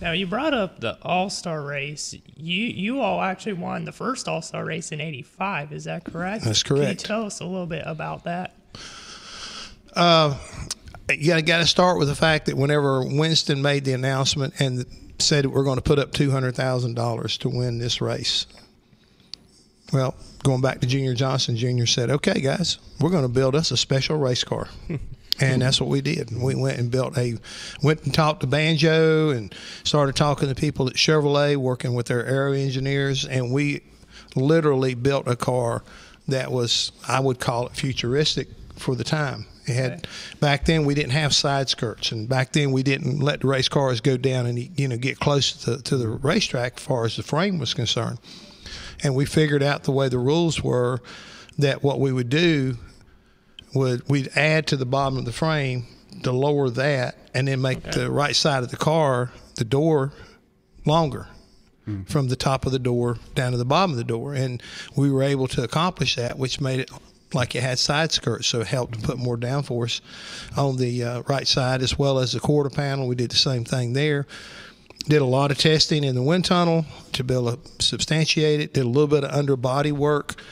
Now, you brought up the All-Star race. You all actually won the first All-Star race in '85. Is that correct? That's correct. Can you tell us a little bit about that? You got to start with the fact that whenever Winston made the announcement and said we're going to put up $200,000 to win this race, well, going back to Junior Johnson, Junior said, okay, guys, we're going to build us a special race car. And that's what we did. We went and went and talked to Banjo and started talking to people at Chevrolet, working with their aero engineers, and we literally built a car that was, I would call it futuristic for the time. It had, back then we didn't have side skirts, and back then we didn't let the race cars go down and get close to the racetrack as far as the frame was concerned. And we figured out the way the rules were that what we would do we'd add to the bottom of the frame to lower that, and then make the right side of the car, the door, longer from the top of the door down to the bottom of the door. And we were able to accomplish that, which made it like it had side skirts, so it helped to put more downforce on the right side, as well as the quarter panel. We did the same thing there. Did a lot of testing in the wind tunnel to be able to substantiate it. Did a little bit of underbody work,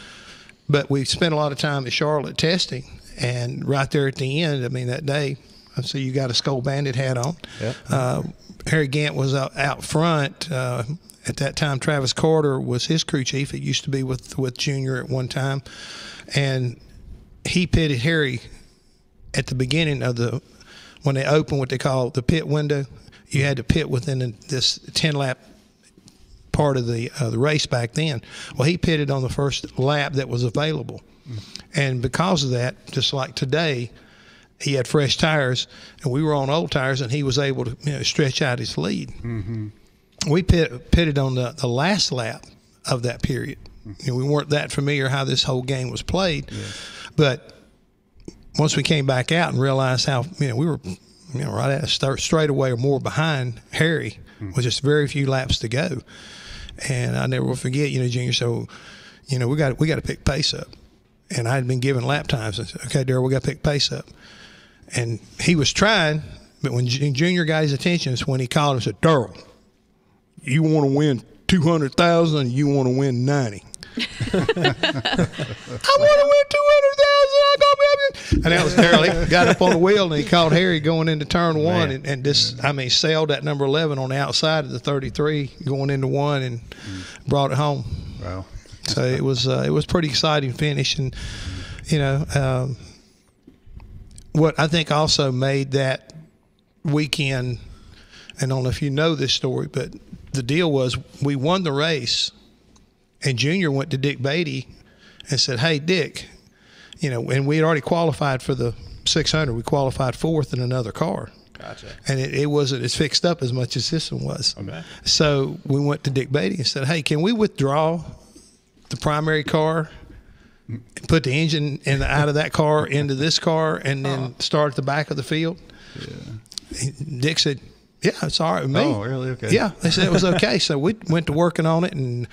but we spent a lot of time at Charlotte testing. And right there at the end, I mean, that day, I see you got a Skull Bandit hat on. Yep. Harry Gant was out front. At that time, Travis Carter was his crew chief. It used to be with Junior at one time. And he pitted Harry at the beginning of when they opened what they call the pit window. You had to pit within this 10-lap part of the race back then. Well, he pitted on the first lap that was available. And because of that, just like today, he had fresh tires, and we were on old tires, and he was able to stretch out his lead. Mm-hmm. We pitted on the last lap of that period. Mm-hmm. We weren't that familiar how this whole game was played, but once we came back out and realized how we were right at a straightaway or more behind Harry, with just very few laps to go, and I never will forget, Junior. So, we got to pick pace up. And I had been given lap times. I said, okay, Darryl, we got to pick pace up. And he was trying, but when Junior got his attention, it's when he called and said, Darryl, you want to win 200,000, you want to win 90. I want to win 200,000. And that was Darryl. He got up on the wheel and he called Harry going into turn one, and just, sailed that number 11 on the outside of the 33 going into one and brought it home. Wow. So it was pretty exciting finish, and what I think also made that weekend, and I don't know if you know this story, but the deal was we won the race, and Junior went to Dick Beatty and said, "Hey, Dick, and we had already qualified for the 600. We qualified fourth in another car." Gotcha. And it wasn't as fixed up as much as this one was. Okay. So we went to Dick Beatty and said, "Hey, can we withdraw the primary car, put the engine out of that car into this car, and then start at the back of the field?" Yeah. Dick said, "Yeah, it's all right with me." Oh, really? Okay. Yeah, they said it was okay. So we went to working on it, and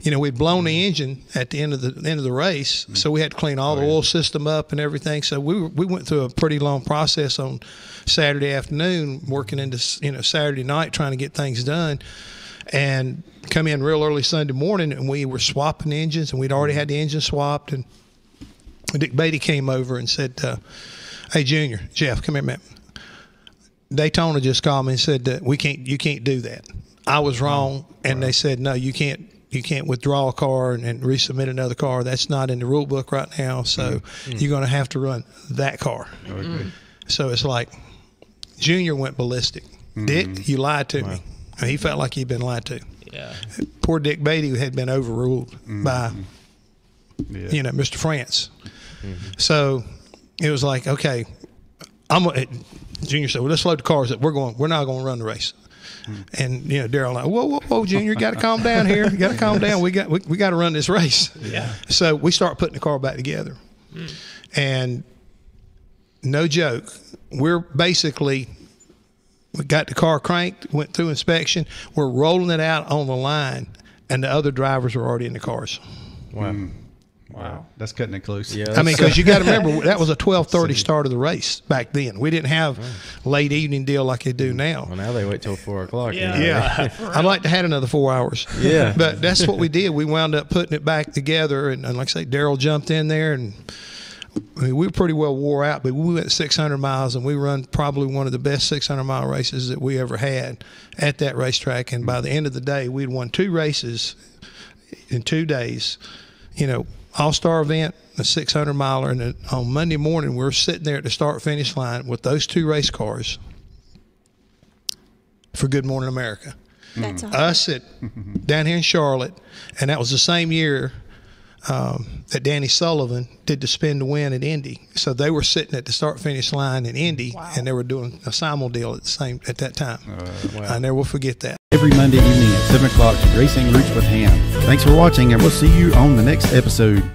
we'd blown the engine at the end of the race, so we had to clean all the oil system up and everything. So we went through a pretty long process on Saturday afternoon, working into Saturday night, trying to get things done, and come in real early Sunday morning, and we were swapping engines, and we'd already had the engine swapped. And Dick Beatty came over and said, "Hey, Junior, Jeff, come here, man. Daytona just called me and said that you can't do that. I was wrong, and they said, no, you can't withdraw a car and resubmit another car. That's not in the rule book right now, so you're going to have to run that car." Okay. So it's like Junior went ballistic. Dick, you lied to me. And he felt like he'd been lied to. Yeah. Poor Dick Beatty had been overruled by, Mr. France. So it was like, okay, Junior said, "Well, let's load the cars up. We're not going to run the race." And Darryl like, whoa, Junior, you got to calm down here. You got to calm down. We got to run this race. Yeah. So we start putting the car back together, and no joke, we got the car cranked, went through inspection. We're rolling it out on the line, and the other drivers were already in the cars. Wow. Wow. That's cutting it close. Yeah, I mean, because you got to remember that was a 12:30 start of the race back then. We didn't have late evening deal like they do now. well, now they wait till 4 o'clock. Yeah. anyway. Yeah, I'd like to have another 4 hours. Yeah. But that's what we did. We wound up putting it back together, and like I say, Daryl jumped in there, and I mean, we were pretty well wore out, but we went 600 miles, and we run probably one of the best 600-mile races that we ever had at that racetrack. And by the end of the day, we'd won 2 races in 2 days. You know, all-star event, a 600-miler, and then on Monday morning, we're sitting there at the start-finish line with those 2 race cars for Good Morning America. That's awesome. Us down here in Charlotte, and that was the same year that Danny Sullivan did the spin to win at Indy. So they were sitting at the start-finish line in Indy, and they were doing a simul deal at that time. I never will forget that. Every Monday evening at 7 o'clock, Racing Roots with Ham. Thanks for watching, and we'll see you on the next episode.